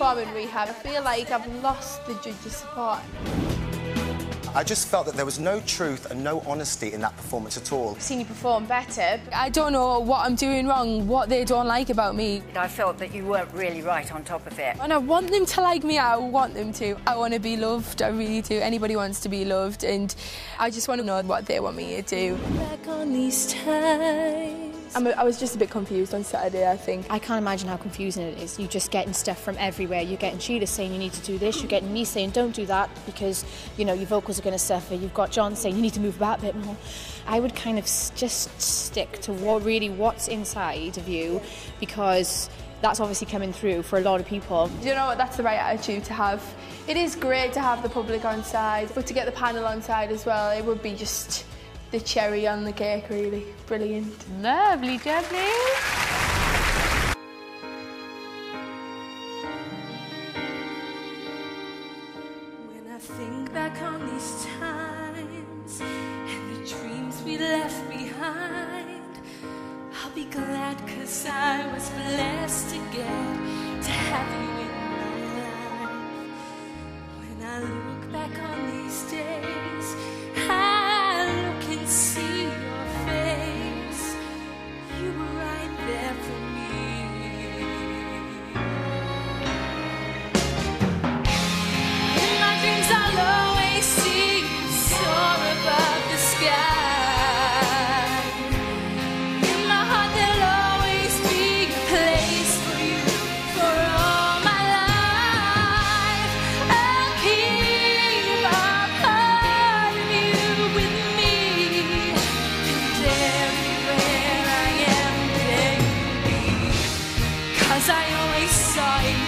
perform in rehab, I feel like I've lost the judges' support. I just felt that there was no truth and no honesty in that performance at all. I've seen you perform better. I don't know what I'm doing wrong, what they don't like about me. I felt that you weren't really right on top of it. And I want them to like me, I want them to. I want to be loved, I really do. Anybody wants to be loved, and I just want to know what they want me to do. Back on these times. I was just a bit confused on Saturday, I think. I can't imagine how confusing it is. You're just getting stuff from everywhere. You're getting Sheila saying you need to do this, you're getting me saying don't do that because, you know, your vocals are going to suffer. You've got John saying you need to move back a bit more. I would kind of just stick to what's inside of you, because that's obviously coming through for a lot of people. Do you know what? That's the right attitude to have. It is great to have the public on side, but to get the panel on side as well, it would be just the cherry on the cake, really. Brilliant. Lovely, jubbly. When I think back on these times and the dreams we left behind, I'll be glad 'cause I was blessed again to have you in my life. When I look back on these days, I look and see your face. You were right there for me. In my dreams I'll always see you soar above the sky. In my heart there'll always be a place for you for all my life. I'll keep a part of you with me, and everywhere I am there you'll be, 'cause I always saw you,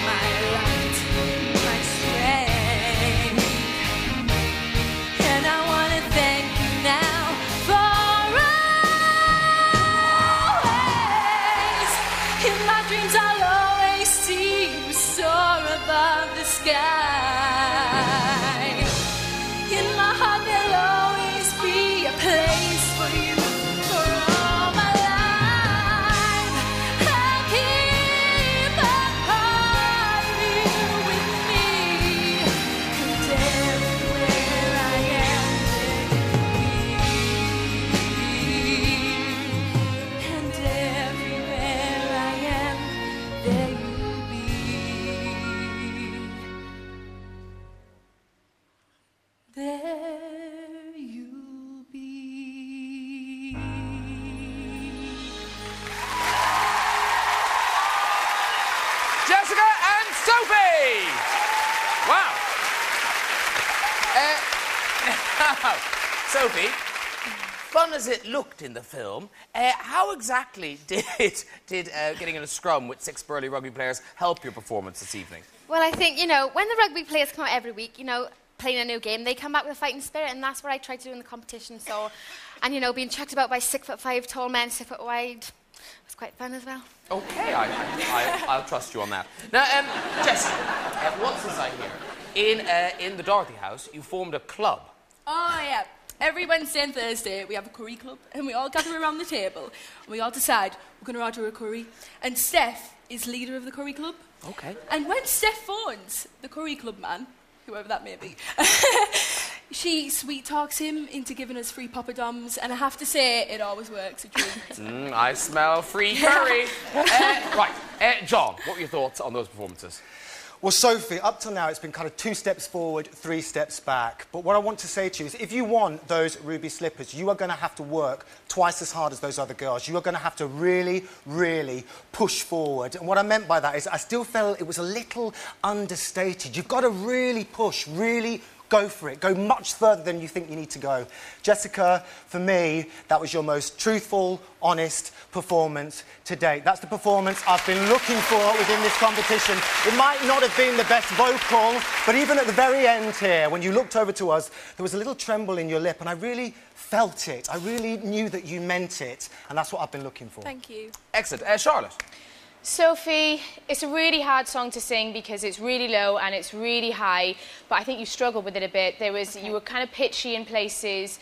my light, my strength. And I want to thank you now for always. In my dreams I'll always see you soar above the sky. In my heart there'll always be a place for you for all my life. I'll keep a part of you with me, and everywhere I am there you'll be, and everywhere I am there you'll be. There you'll be. Jessica and Sophie! Wow. Now, Sophie, fun as it looked in the film, how exactly did getting in a scrum with 6 burly rugby players help your performance this evening? Well, I think, you know, when the rugby players come out every week, you know, playing a new game, they come back with a fighting spirit, and that's what I tried to do in the competition. So, and, you know, being chucked about by 6'5" tall men, 6 foot wide, was quite fun as well. Okay, I'll trust you on that. Now, Jess, what's this I hear? In the Dorothy house, you formed a club. Oh, yeah. Every Wednesday and Thursday, we have a curry club, and we all gather around the table, and we all decide we're going to order a curry. And Steph is leader of the curry club. Okay. And when Steph phones the curry club man, whoever that may be, she sweet talks him into giving us free poppadoms, and I have to say, it always works. It really I smell free curry. Right, John, what were your thoughts on those performances? Well, Sophie, up till now, it's been kind of 2 steps forward, 3 steps back. But what I want to say to you is, if you want those ruby slippers, you are going to have to work twice as hard as those other girls. You are going to have to really, really push forward. And what I meant by that is I still felt it was a little understated. You've got to really push, really go for it. Go much further than you think you need to go. Jessica, for me, that was your most truthful, honest performance to date. That's the performance I've been looking for within this competition. It might not have been the best vocal, but even at the very end here, when you looked over to us, there was a little tremble in your lip, and I really felt it. I really knew that you meant it, and that's what I've been looking for. Thank you. Excellent. Charlotte? Sophie, it's a really hard song to sing because it's really low and it's really high, but I think you struggled with it a bit. You were kind of pitchy in places,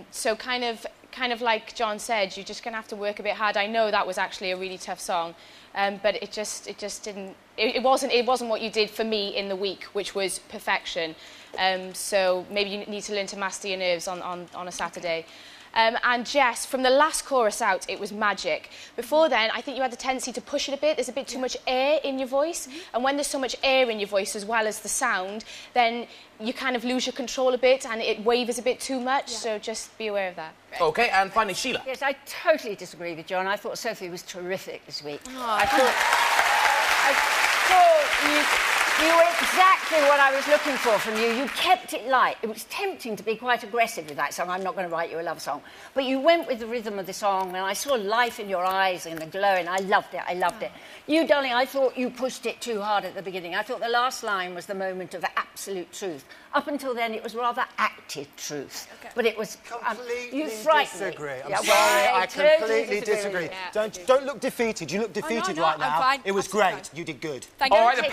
so kind of kind of like John said, you're just going to have to work a bit hard. I know that was actually a really tough song, but it just didn't. It wasn't what you did for me in the week, which was perfection. So maybe you need to learn to master your nerves on a Saturday. And Jess, from the last chorus out, it was magic. Before then, I think you had the tendency to push it a bit. There's a bit too much air in your voice. And when there's so much air in your voice as well as the sound, then you kind of lose your control a bit and it wavers a bit too much. So just be aware of that. OK, and finally, Sheila. Yes, I totally disagree with John. I thought Sophie was terrific this week. Oh. I thought you were exactly what I was looking for from you. You kept it light. It was tempting to be quite aggressive with that song. I'm not going to write you a love song. But you went with the rhythm of the song, and I saw life in your eyes and the glow, and I loved it. I loved it. You, darling, I thought you pushed it too hard at the beginning. I thought the last line was the moment of absolute truth. Up until then, it was rather acted truth. Okay. But it was... Completely you frightened disagree. me. I'm sorry, I completely disagree. Yeah. Don't look defeated. You look defeated right now. I'm fine. It was great. You did good. Thank you. All right, the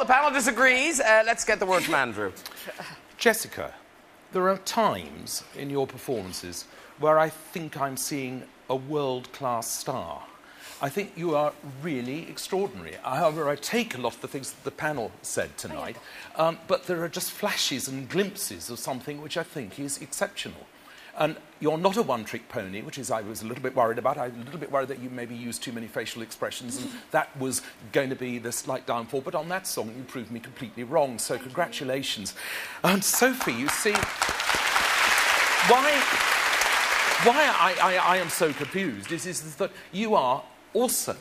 panel disagrees. Let's get the word from Andrew. Jessica, there are times in your performances where I think I'm seeing a world-class star. I think you are really extraordinary. However, I take a lot of the things that the panel said tonight, but there are just flashes and glimpses of something which I think is exceptional. And you're not a one-trick pony, which is I was a little bit worried about. I was a little bit worried that you maybe used too many facial expressions, and that was going to be the slight downfall. But on that song, you proved me completely wrong, so congratulations. And Sophie, you see, why I am so confused is that you are also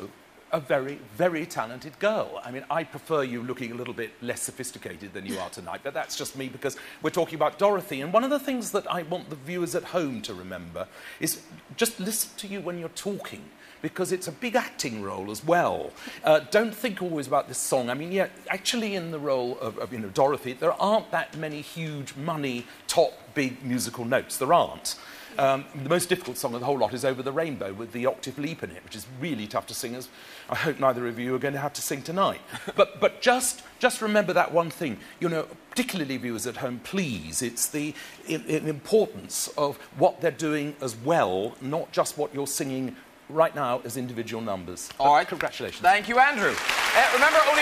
a very, very talented girl. I mean, I prefer you looking a little bit less sophisticated than you are tonight, but that's just me because we're talking about Dorothy. And one of the things that I want the viewers at home to remember is just listen to you when you're talking, because it's a big acting role as well. Don't think always about this song. I mean, yeah, actually in the role of Dorothy, there aren't that many huge money, top, big musical notes. There aren't. The most difficult song of the whole lot is Over the Rainbow with the octave leap in it, which is really tough to sing, as I hope neither of you are going to have to sing tonight. But just remember that one thing, particularly viewers at home, please. It's the importance of what they're doing as well, not just what you're singing right now as individual numbers. All right. Congratulations. Thank you, Andrew. Remember, only